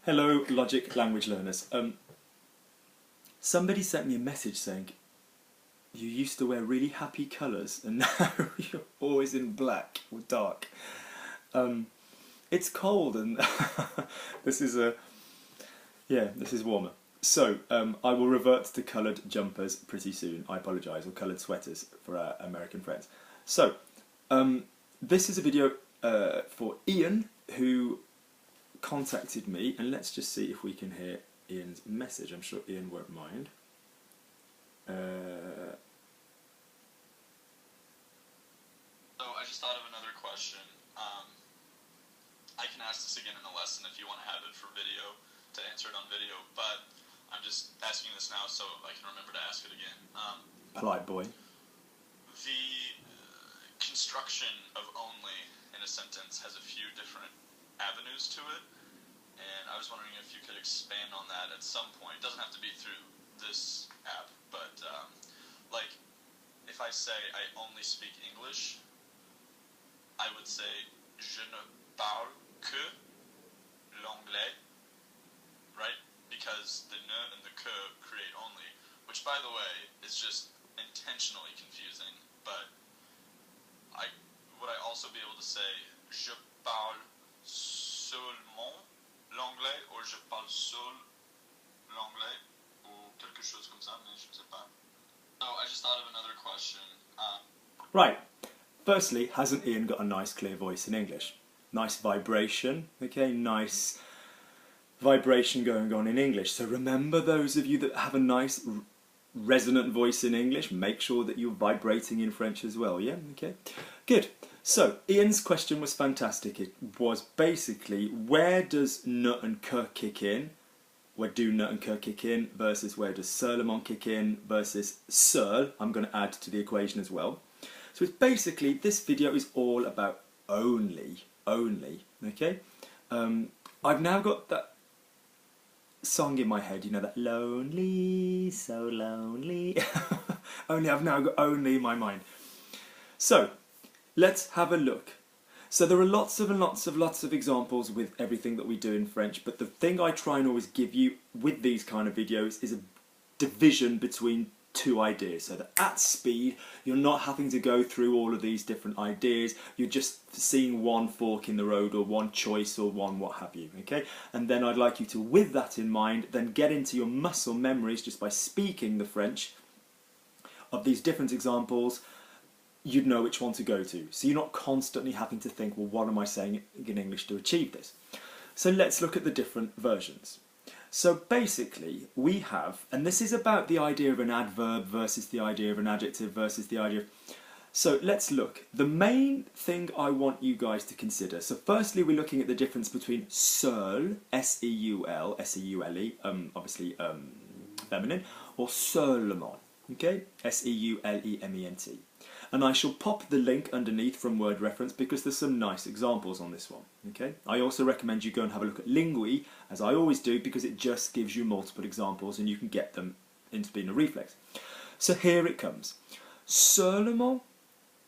Hello, Logic Language Learners. Somebody sent me a message saying, you used to wear really happy colours and now you're always in black or dark. It's cold and this is warmer. So, I will revert to coloured jumpers pretty soon, I apologise, or coloured sweaters for our American friends. So, this is a video for Ian, who contacted me, and let's just see if we can hear Ian's message. I'm sure Ian won't mind. So I just thought of another question. I can ask this again in the lesson if you want to have it for video, to answer it on video, but I'm just asking this now so I can remember to ask it again. Polite boy. The construction of only in a sentence has a few different avenues to it, and I was wondering if you could expand on that at some point. It doesn't have to be through this app, but like if I say I only speak English, I would say je ne parle que l'anglais, right? Because the ne and the que create only, which by the way is just intentionally confusing, but would I also be able to say je parle seulement l'anglais ou je parle seul l'anglais ou quelque chose comme ça, mais je ne sais pas. Oh, I just thought of another question. Right. Firstly, hasn't Ian got a nice clear voice in English? Nice vibration, okay? Nice vibration going on in English. So remember, those of you that have a nice resonant voice in English, make sure that you're vibrating in French as well, yeah? Okay, good. So, Ian's question was fantastic. It was basically, where does ne and que kick in? Where do ne and que kick in versus where does seulement kick in versus seule? I'm going to add to the equation as well. So it's basically, this video is all about only, okay? I've now got that song in my head, you know, that lonely, so lonely. I've now got only in my mind. So, let's have a look. So there are lots of examples with everything that we do in French, but the thing I try and always give you with these kind of videos is a division between two ideas, so that at speed you're not having to go through all of these different ideas, you're just seeing one fork in the road or one choice or one what have you, okay? And then I'd like you to, with that in mind, then get into your muscle memories just by speaking the French of these different examples. You'd know which one to go to, so you're not constantly having to think, well, what am I saying in English to achieve this? So let's look at the different versions. So basically we have, and this is about the idea of an adverb versus the idea of an adjective versus the idea of, so let's look. The main thing I want you guys to consider, so firstly we're looking at the difference between seul, S-E-U-L, S-E-U-L-E, obviously feminine, or seulement, okay, S-E-U-L-E-M-E-N-T. And I shall pop the link underneath from word reference because there's some nice examples on this one, okay? I also recommend you go and have a look at Lingui, as I always do, because it just gives you multiple examples and you can get them into being a reflex. So here it comes. Seulement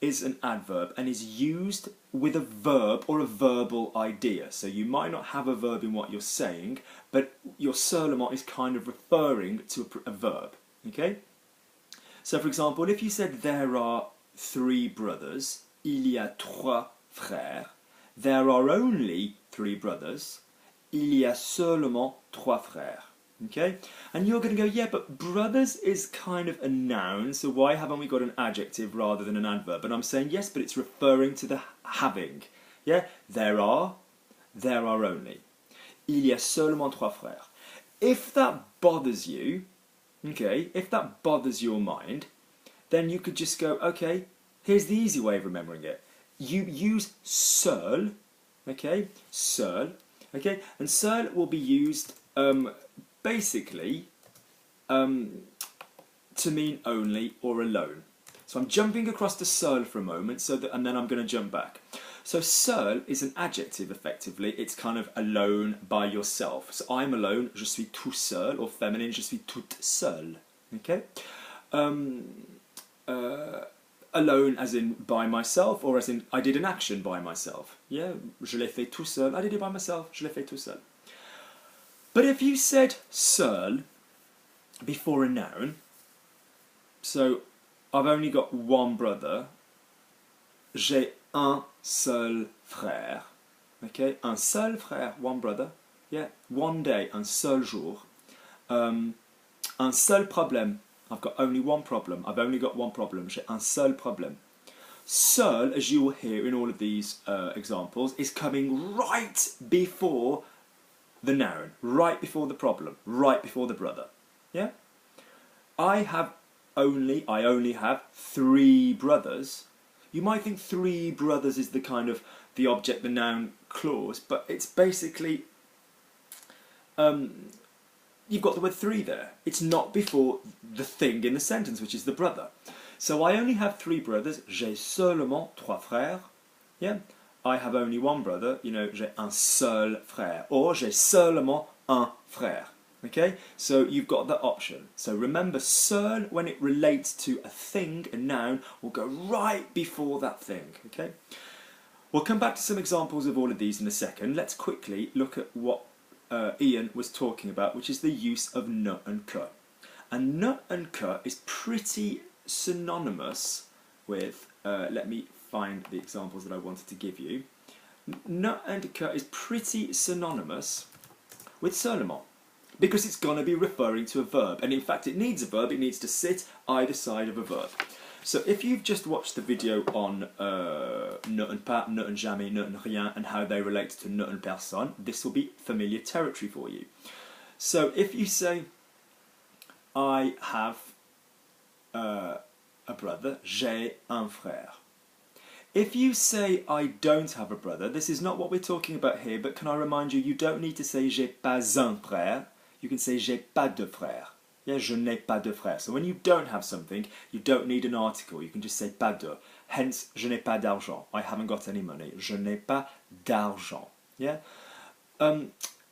is an adverb and is used with a verb or a verbal idea. So you might not have a verb in what you're saying, but your seulement is kind of referring to a verb, okay? So for example, if you said there are 3 brothers, il y a 3 frères, there are only 3 brothers, il y a seulement 3 frères, okay? And you're going to go, yeah, but brothers is kind of a noun, so why haven't we got an adjective rather than an adverb? And I'm saying, yes, but it's referring to the having, yeah? There are only. Il y a seulement 3 frères. If that bothers you, okay, if that bothers your mind, then you could just go, okay, here's the easy way of remembering it. You use seul, okay, seul, okay, and seul will be used basically to mean only or alone. So I'm jumping across to seul for a moment, and then I'm going to jump back. So seul is an adjective, effectively. It's kind of alone by yourself. So I'm alone, je suis tout seul, or feminine, je suis toute seule. Okay? Alone as in by myself, or as in I did an action by myself. Yeah, je l'ai fait tout seul. I did it by myself, je l'ai fait tout seul. But if you said seul before a noun, so I've only got one brother, j'ai un seul frère. Okay, un seul frère, one brother. Yeah, one day, un seul jour. Un seul problème. I've got only one problem. I've only got one problem. J'ai un seul problème. Seul, as you will hear in all of these examples, is coming right before the noun, right before the problem, right before the brother. Yeah? I only have 3 brothers. You might think 3 brothers is the kind of the object, the noun clause, but it's basically you've got the word 3 there. It's not before the thing in the sentence, which is the brother. So I only have 3 brothers. J'ai seulement 3 frères. Yeah, I have only one brother. You know, j'ai un seul frère, or j'ai seulement un frère. Okay, so you've got that option. So remember, seul, when it relates to a thing, a noun, will go right before that thing. Okay, we'll come back to some examples of all of these in a second. Let's quickly look at what Ian was talking about, which is the use of ne and que. And ne and que is pretty synonymous with, let me find the examples that I wanted to give you. Ne and que is pretty synonymous with seulement, because it's going to be referring to a verb, and in fact it needs a verb. It needs to sit either side of a verb. So if you've just watched the video on ne and pas, ne and jamais, ne and rien, and how they relate to ne and personne, this will be familiar territory for you. So if you say, I have a brother, j'ai un frère. If you say, I don't have a brother, this is not what we're talking about here, but can I remind you, you don't need to say j'ai pas un frère, you can say j'ai pas de frère. Yeah, je n'ai pas de frère. So when you don't have something, you don't need an article, you can just say pas de. Hence, je n'ai pas d'argent, I haven't got any money. Je n'ai pas d'argent. Yeah?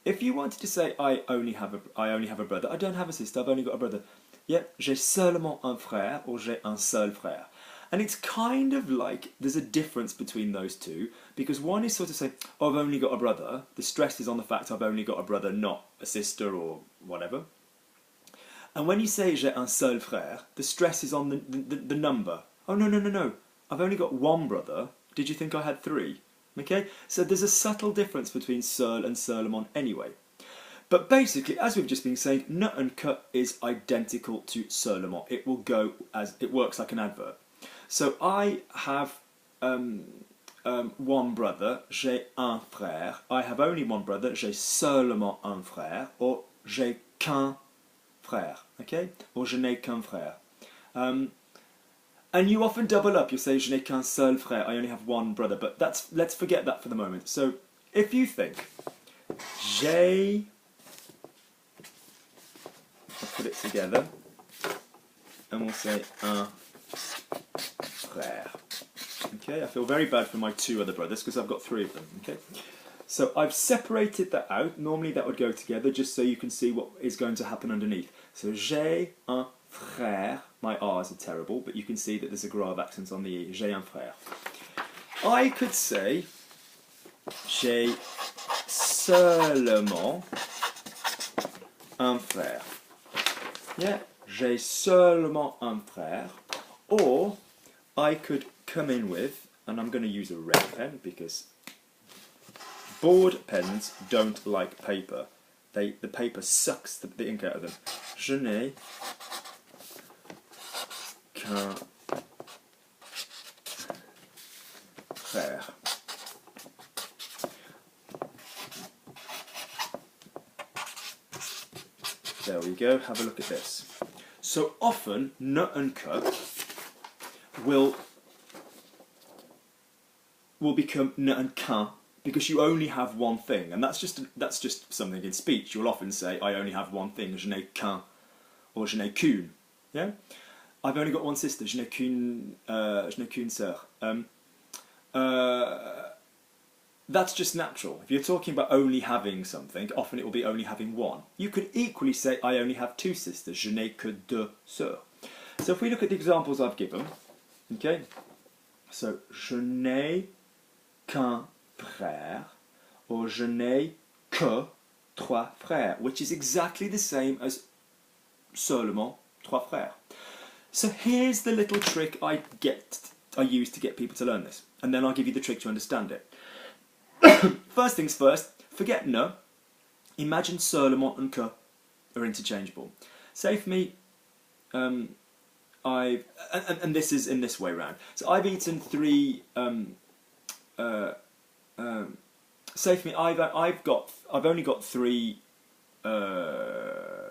If you wanted to say, I only have a brother, I don't have a sister, I've only got a brother. Yeah, j'ai seulement un frère, or j'ai un seul frère. And it's kind of like there's a difference between those two, because one is sort of saying, oh, I've only got a brother. The stress is on the fact I've only got a brother, not a sister or whatever. And when you say j'ai un seul frère, the stress is on the number. Oh, no. I've only got one brother. Did you think I had 3? Okay? So there's a subtle difference between seul and seulement anyway. But basically, as we've just been saying, ne and que is identical to seulement. It will go as, it works like an adverb. So I have one brother, j'ai un frère. I have only one brother, j'ai seulement un frère, or j'ai qu'un frère, okay? Or je n'ai qu'un frère. And you often double up, you say je n'ai qu'un seul frère, I only have one brother, but let's forget that for the moment. So if you think, j'ai, I'll put it together, and we'll say un frère. Okay, I feel very bad for my 2 other brothers because I've got 3 of them. Okay, so I've separated that out. Normally that would go together just so you can see what is going to happen underneath. So j'ai un frère. My R's are terrible, but you can see that there's a grave accent on the E. J'ai un frère. I could say j'ai seulement un frère. Yeah, j'ai seulement un frère. Or I could come in with, and I'm going to use a red pen because board pens don't like paper. The paper sucks the ink out of them. Je n'ai qu'un frère. There we go, have a look at this. So often, ne and que will become ne and qu'un because you only have one thing, and that's just something in speech. You'll often say, I only have one thing, je n'ai qu'un, or je n'ai qu'une. Yeah, I've only got one sister, je n'ai qu'une sœur. That's just natural. If you're talking about only having something, often it will be only having one. You could equally say, I only have 2 sisters, je n'ai que 2 sœurs. So if we look at the examples I've given, okay, so je n'ai qu'un frère, or je n'ai que trois frères, which is exactly the same as seulement trois frères. So here's the little trick I use to get people to learn this, and then I'll give you the trick to understand it. First things first, forget ne. Imagine seulement and que are interchangeable. Say for me, and this is in this way round. So I've eaten three. Say for me, I've only got 3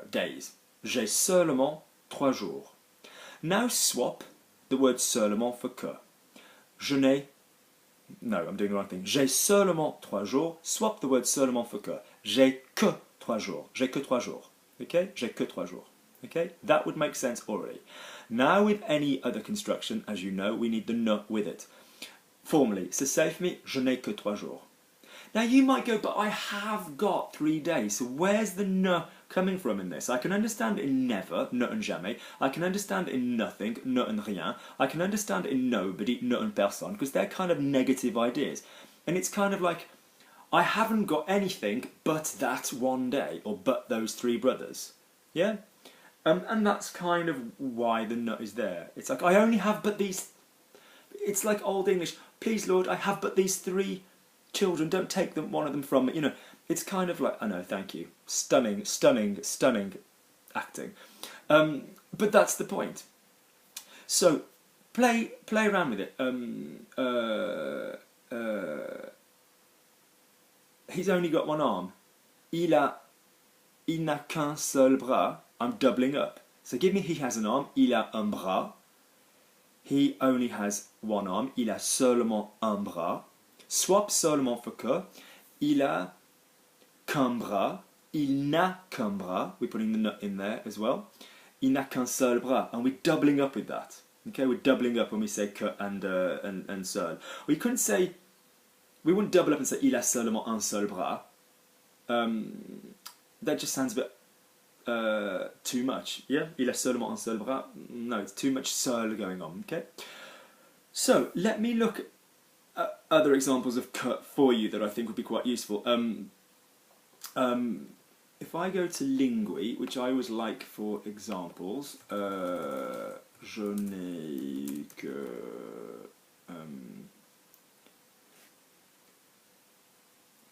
days. J'ai seulement 3 jours. Now swap the word seulement for que. Je n'ai. No, I'm doing the wrong thing. J'ai seulement 3 jours. Swap the word seulement for que. J'ai que 3 jours. J'ai que 3 jours. Okay? J'ai que 3 jours. Okay? That would make sense already. Now with any other construction, as you know, we need the ne with it. Formally, so say for me, je n'ai que 3 jours. Now you might go, but I have got 3 days, so where's the ne coming from in this? I can understand in never, ne and jamais. I can understand in nothing, ne and rien. I can understand in nobody, ne and personne, because they're kind of negative ideas. And it's kind of like, I haven't got anything but that one day, or but those 3 brothers. Yeah? And that's kind of why the ne is there. It's like, I only have but these... It's like Old English. Please, Lord, I have but these 3 children. Don't take them, one of them from me. You know, it's kind of like, I know, thank you. Stunning, stunning, stunning acting. But that's the point. So, play around with it. He's only got 1 arm. Il n'a qu'un seul bras. I'm doubling up. So give me he has an arm. Il a un bras. He only has 1 arm. Il a seulement un bras. Swap seulement for que. Il a qu'un bras. Il n'a qu'un bras. We're putting the nut in there as well. Il n'a qu'un seul bras. And we're doubling up with that. Okay, we're doubling up when we say que and seul. We couldn't say, we wouldn't double up and say il a seulement un seul bras. That just sounds a bit too much. Yeah, il a seulement un seul bras. No, it's too much seul going on. Okay. So let me look at other examples of que for you that I think would be quite useful. If I go to Lingui, which I always like for examples, je n'ai que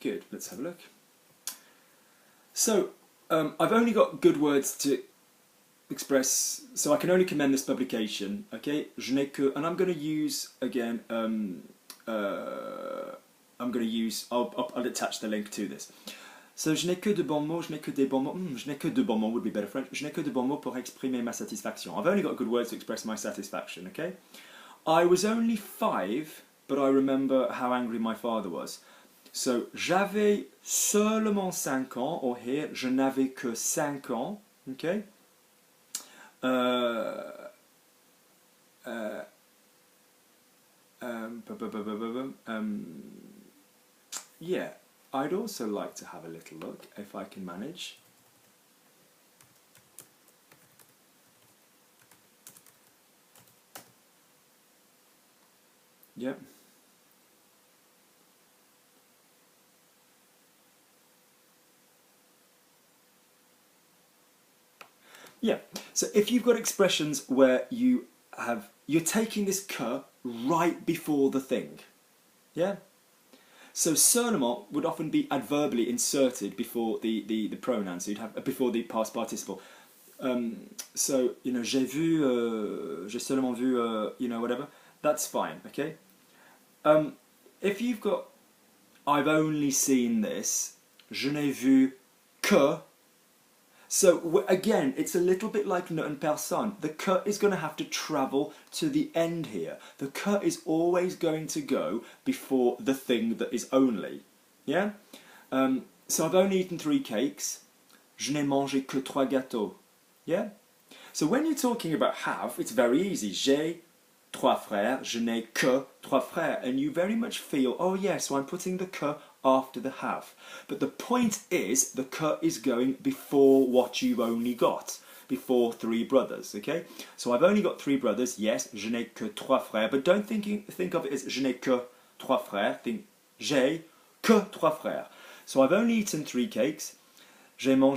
good. Let's have a look. So I've only got good words to express, so I can only commend this publication. Okay, je n'ai que, and I'm going to use again. I'll attach the link to this. So je n'ai que de bons mots, je n'ai que des bons mots. Je n'ai que de bons mots would be better French. Je n'ai que de bons mots pour exprimer ma satisfaction. I've only got good words to express my satisfaction. Okay, I was only 5, but I remember how angry my father was. So, j'avais seulement 5 ans, or here, je n'avais que 5 ans, okay? Yeah, I'd also like to have a little look, if I can manage. Yep. Yeah, so if you've got expressions where you're taking this que right before the thing, yeah? So seulement would often be adverbally inserted before the pronoun, so you'd have, before the past participle. So, you know, j'ai seulement vu, you know, whatever, that's fine, okay? If you've got, I've only seen this, je n'ai vu que. So again, it's a little bit like ne and personne. The que is going to have to travel to the end here. The que is always going to go before the thing that is only. Yeah? So I've only eaten 3 cakes. Je n'ai mangé que 3 gâteaux. Yeah? So when you're talking about have, it's very easy. J'ai 3 frères. Je n'ai que 3 frères. And you very much feel, oh yeah, so I'm putting the que after the have. But the point is, the que is going before what you've only got, before 3 brothers, okay? So I've only got 3 brothers, yes, je n'ai que 3 frères, but don't think of it as je n'ai que 3 frères, think j'ai que 3 frères. So I've only eaten 3 cakes, J'ai mangé